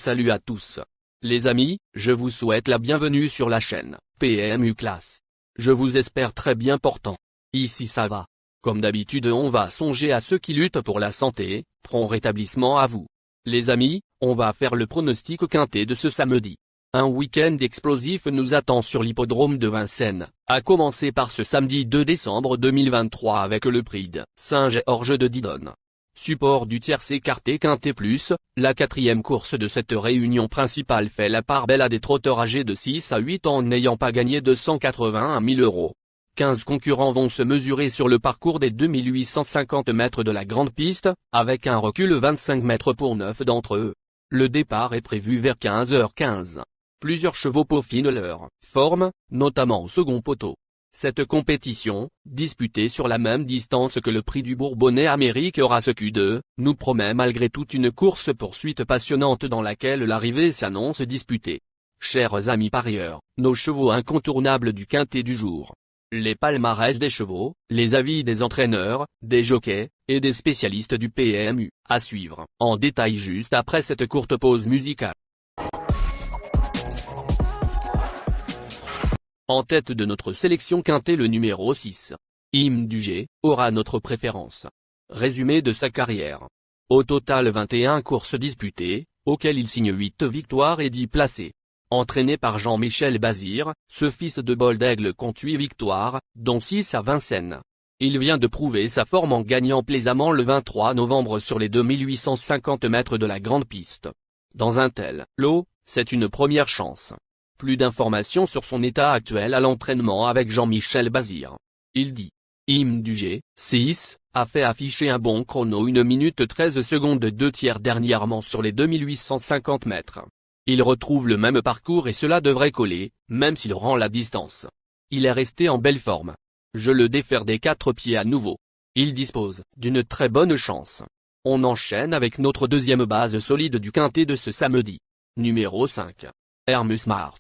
Salut à tous. Les amis, je vous souhaite la bienvenue sur la chaîne PMU Classe. Je vous espère très bien portant. Ici ça va. Comme d'habitude on va songer à ceux qui luttent pour la santé, prompt rétablissement à vous. Les amis, on va faire le pronostic quintet de ce samedi. Un week-end explosif nous attend sur l'hippodrome de Vincennes, à commencer par ce samedi 2 décembre 2023 avec le prix de Saint-Georges de Didonne. Support du tierce écarté quintet plus, la quatrième course de cette réunion principale fait la part belle à des trotteurs âgés de 6 à 8 ans n'ayant pas gagné 281 000 €. 15 concurrents vont se mesurer sur le parcours des 2850 mètres de la grande piste, avec un recul 25 mètres pour 9 d'entre eux. Le départ est prévu vers 15h15. Plusieurs chevaux peaufinent leur forme, notamment au second poteau. Cette compétition, disputée sur la même distance que le prix du Bourbonnais Amérique Race Q2, nous promet malgré tout une course-poursuite passionnante dans laquelle l'arrivée s'annonce disputée. Chers amis parieurs, nos chevaux incontournables du quintet du jour. Les palmarès des chevaux, les avis des entraîneurs, des jockeys, et des spécialistes du PMU, à suivre, en détail juste après cette courte pause musicale. En tête de notre sélection quintet le numéro 6. Hymne du G, aura notre préférence. Résumé de sa carrière. Au total 21 courses disputées, auxquelles il signe 8 victoires et 10 placés. Entraîné par Jean-Michel Bazir, ce fils de bol d'aigle compte 8 victoires, dont 6 à Vincennes. Il vient de prouver sa forme en gagnant plaisamment le 23 novembre sur les 2850 mètres de la grande piste. Dans un tel lot, c'est une première chance. Plus d'informations sur son état actuel à l'entraînement avec Jean-Michel Bazir. Il dit. Hymne du G, 6, a fait afficher un bon chrono 1 minute 13 secondes 2 tiers dernièrement sur les 2850 mètres. Il retrouve le même parcours et cela devrait coller, même s'il rend la distance. Il est resté en belle forme. Je le défère des 4 pieds à nouveau. Il dispose d'une très bonne chance. On enchaîne avec notre deuxième base solide du quintet de ce samedi. Numéro 5. Hermes Smart.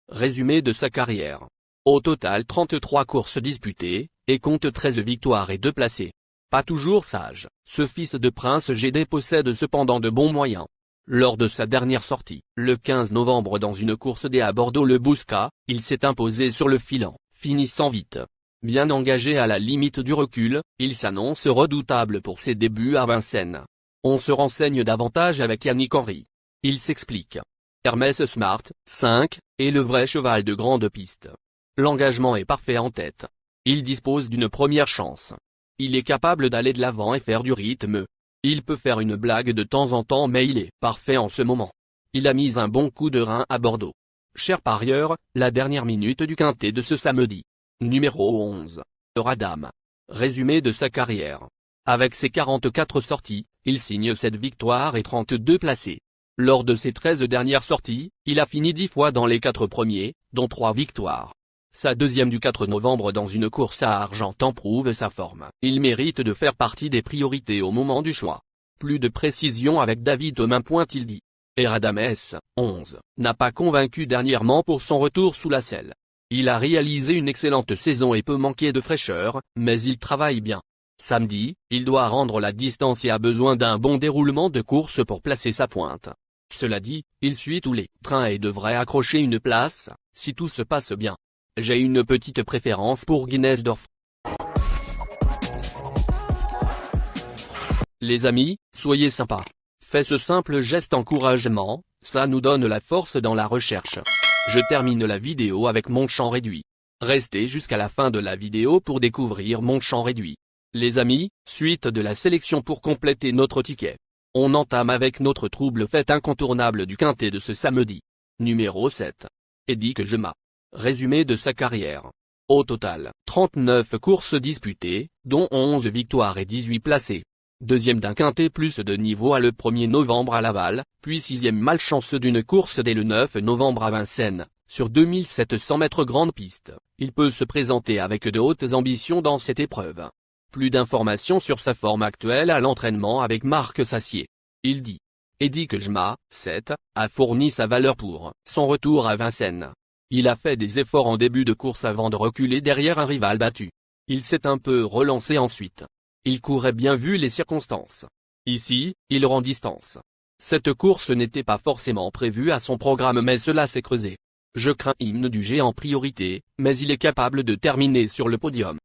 Résumé de sa carrière. Au total 33 courses disputées, et compte 13 victoires et 2 placés. Pas toujours sage, ce fils de Prince GD possède cependant de bons moyens. Lors de sa dernière sortie, le 15 novembre dans une course D à Bordeaux le Bouscat, il s'est imposé sur le filant, finissant vite. Bien engagé à la limite du recul, il s'annonce redoutable pour ses débuts à Vincennes. On se renseigne davantage avec Yannick Henry. Il s'explique. Hermes Smart, 5, est le vrai cheval de grande piste. L'engagement est parfait en tête. Il dispose d'une première chance. Il est capable d'aller de l'avant et faire du rythme. Il peut faire une blague de temps en temps mais il est parfait en ce moment. Il a mis un bon coup de rein à Bordeaux. Chers parieurs, la dernière minute du quintet de ce samedi. Numéro 11. Radam. Résumé de sa carrière. Avec ses 44 sorties, il signe 7 victoires et 32 placés. Lors de ses 13 dernières sorties, il a fini 10 fois dans les 4 premiers, dont 3 victoires. Sa deuxième du 4 novembre dans une course à Argentan prouve sa forme. Il mérite de faire partie des priorités au moment du choix. Plus de précision avec David Thomas. Il dit. Et Radames, 11, n'a pas convaincu dernièrement pour son retour sous la selle. Il a réalisé une excellente saison et peut manquer de fraîcheur, mais il travaille bien. Samedi, il doit rendre la distance et a besoin d'un bon déroulement de course pour placer sa pointe. Cela dit, il suit tous les trains et devrait accrocher une place, si tout se passe bien. J'ai une petite préférence pour Guinnessdorf. Les amis, soyez sympas. Faites ce simple geste encouragement, ça nous donne la force dans la recherche. Je termine la vidéo avec mon champ réduit. Restez jusqu'à la fin de la vidéo pour découvrir mon champ réduit. Les amis, suite de la sélection pour compléter notre ticket. On entame avec notre trouble fête incontournable du quintet de ce samedi. Numéro 7. Eddie Kejema. Résumé de sa carrière. Au total, 39 courses disputées, dont 11 victoires et 18 placés. Deuxième d'un quintet plus de niveau à le 1er novembre à Laval, puis sixième malchanceux d'une course dès le 9 novembre à Vincennes, sur 2700 mètres grande piste. Il peut se présenter avec de hautes ambitions dans cette épreuve. Plus d'informations sur sa forme actuelle à l'entraînement avec Marc Sassier. Il dit. Eddie Kejema, 7, a fourni sa valeur pour son retour à Vincennes. Il a fait des efforts en début de course avant de reculer derrière un rival battu. Il s'est un peu relancé ensuite. Il courait bien vu les circonstances. Ici, il rend distance. Cette course n'était pas forcément prévue à son programme mais cela s'est creusé. Je crains Hymne du G en priorité, mais il est capable de terminer sur le podium.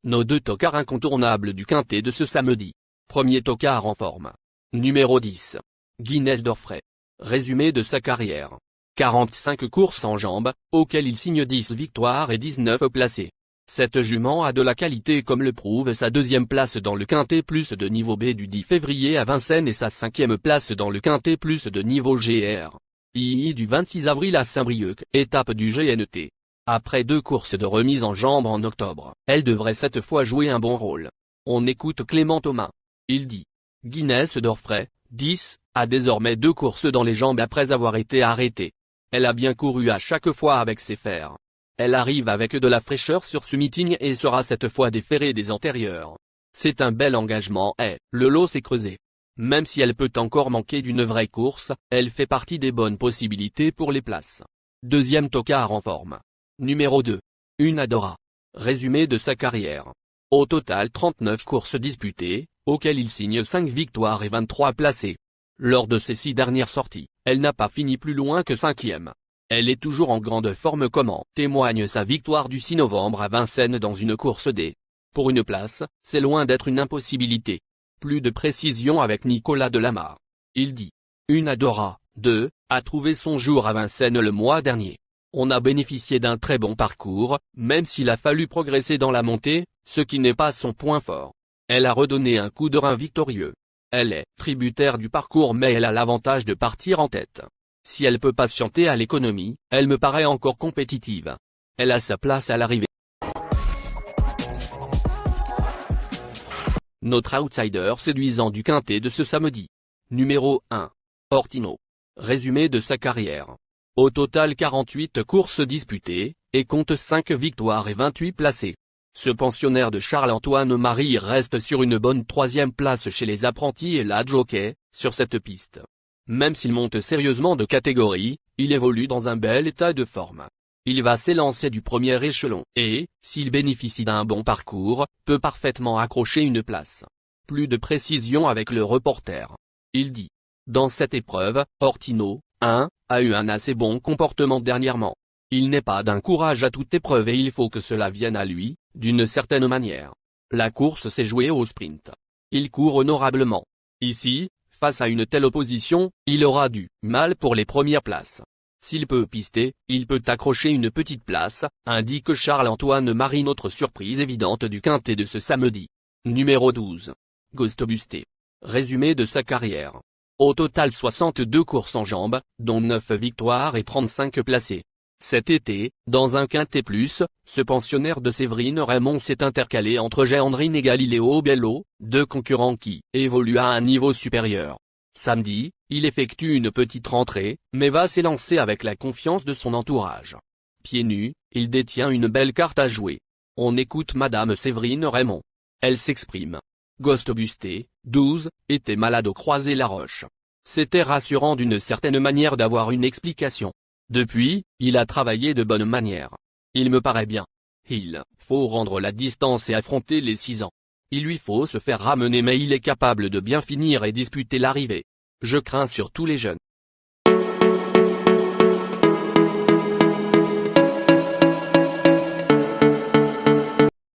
Nos deux tocards incontournables du quintet de ce samedi. Premier tocard en forme. Numéro 10. Guinness d'Orfray. Résumé de sa carrière. 45 courses en jambes, auxquelles il signe 10 victoires et 19 placés. Cette jument a de la qualité comme le prouve sa deuxième place dans le quintet plus de niveau B du 10 février à Vincennes et sa cinquième place dans le quintet plus de niveau GR. II du 26 avril à Saint-Brieuc, étape du GNT. Après 2 courses de remise en jambes en octobre, elle devrait cette fois jouer un bon rôle. On écoute Clément Thomas. Il dit. Guinness d'Orfray, 10, a désormais 2 courses dans les jambes après avoir été arrêtée. Elle a bien couru à chaque fois avec ses fers. Elle arrive avec de la fraîcheur sur ce meeting et sera cette fois déférée des antérieurs. C'est un bel engagement et le lot s'est creusé. Même si elle peut encore manquer d'une vraie course, elle fait partie des bonnes possibilités pour les places. Deuxième tocard en forme. Numéro 2. Unadora. Résumé de sa carrière. Au total 39 courses disputées, auxquelles il signe 5 victoires et 23 placés. Lors de ses 6 dernières sorties, elle n'a pas fini plus loin que 5e. Elle est toujours en grande forme comme en témoigne sa victoire du 6 novembre à Vincennes dans une course D. Pour une place, c'est loin d'être une impossibilité. Plus de précision avec Nicolas Delamarre. Il dit. Unadora, 2, a trouvé son jour à Vincennes le mois dernier. On a bénéficié d'un très bon parcours, même s'il a fallu progresser dans la montée, ce qui n'est pas son point fort. Elle a redonné un coup de rein victorieux. Elle est tributaire du parcours mais elle a l'avantage de partir en tête. Si elle peut patienter à l'économie, elle me paraît encore compétitive. Elle a sa place à l'arrivée. Notre outsider séduisant du quintet de ce samedi. Numéro 1. Ortino. Résumé de sa carrière. Au total 48 courses disputées, et compte 5 victoires et 28 placés. Ce pensionnaire de Charles-Antoine Marie reste sur une bonne 3e place chez les apprentis et la jockey, sur cette piste. Même s'il monte sérieusement de catégorie, il évolue dans un bel état de forme. Il va s'élancer du premier échelon et, s'il bénéficie d'un bon parcours, peut parfaitement accrocher une place. Plus de précision avec le reporter. Il dit. Dans cette épreuve, Ortino, 1, a eu un assez bon comportement dernièrement. Il n'est pas d'un courage à toute épreuve et il faut que cela vienne à lui, d'une certaine manière. La course s'est jouée au sprint. Il court honorablement. Ici, face à une telle opposition, il aura du mal pour les premières places. S'il peut pister, il peut accrocher une petite place, indique Charles-Antoine Marie, notre surprise évidente du quintet de ce samedi. Numéro 12. Gostobusté. Résumé de sa carrière. Au total 62 courses en jambes, dont 9 victoires et 35 placés. Cet été, dans un quintet plus, ce pensionnaire de Séverine Raymond s'est intercalé entre Géandrine et Galiléo Bello, 2 concurrents qui évoluent à un niveau supérieur. Samedi, il effectue une petite rentrée, mais va s'élancer avec la confiance de son entourage. Pieds nus, il détient une belle carte à jouer. On écoute Madame Séverine Raymond. Elle s'exprime. Gostobusté, 12, était malade au Croisé-la-Roche. C'était rassurant d'une certaine manière d'avoir une explication. Depuis, il a travaillé de bonne manière. Il me paraît bien. Il faut rendre la distance et affronter les 6 ans. Il lui faut se faire ramener mais il est capable de bien finir et disputer l'arrivée. Je crains surtout les jeunes.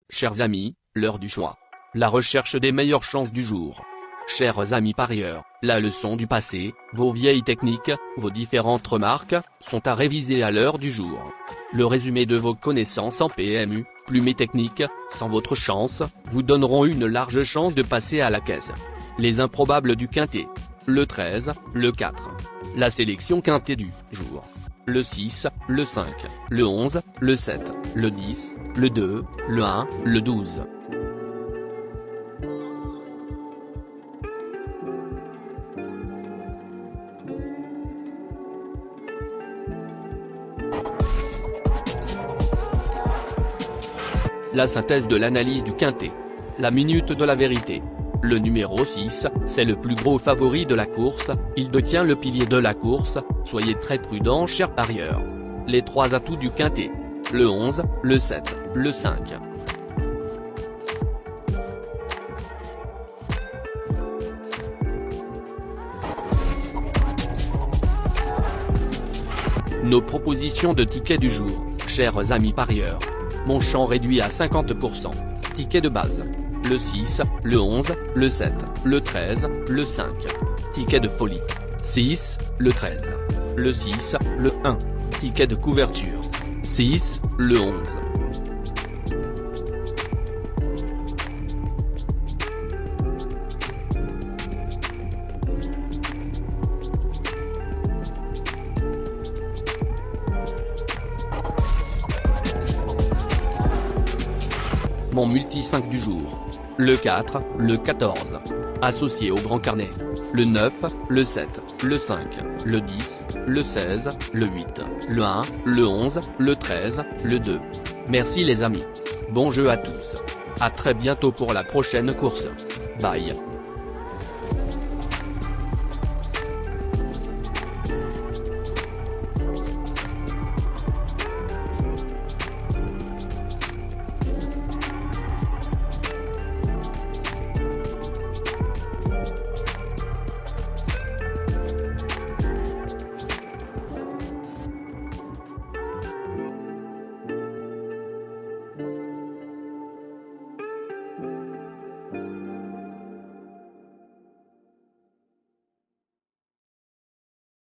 Chers amis, l'heure du choix. La recherche des meilleures chances du jour. Chers amis parieurs, la leçon du passé, vos vieilles techniques, vos différentes remarques, sont à réviser à l'heure du jour. Le résumé de vos connaissances en PMU, plumes et techniques, sans votre chance, vous donneront une large chance de passer à la caisse. Les improbables du quintet. Le 13, le 4. La sélection quintet du jour. Le 6, le 5, le 11, le 7, le 10, le 2, le 1, le 12. La synthèse de l'analyse du quintet. La minute de la vérité. Le numéro 6, c'est le plus gros favori de la course, il détient le pilier de la course, soyez très prudents chers parieurs. Les 3 atouts du quintet. Le 11, le 7, le 5. Nos propositions de tickets du jour, chers amis parieurs. Mon champ réduit à 50%. Ticket de base. Le 6, le 11, le 7, le 13, le 5. Ticket de folie. 6, le 13. Le 6, le 1. Ticket de couverture. 6, le 11. Mon multi 5 du jour. Le 4, le 14. Associé au grand carnet. Le 9, le 7, le 5, le 10, le 16, le 8, le 1, le 11, le 13, le 2. Merci les amis. Bon jeu à tous. À très bientôt pour la prochaine course. Bye.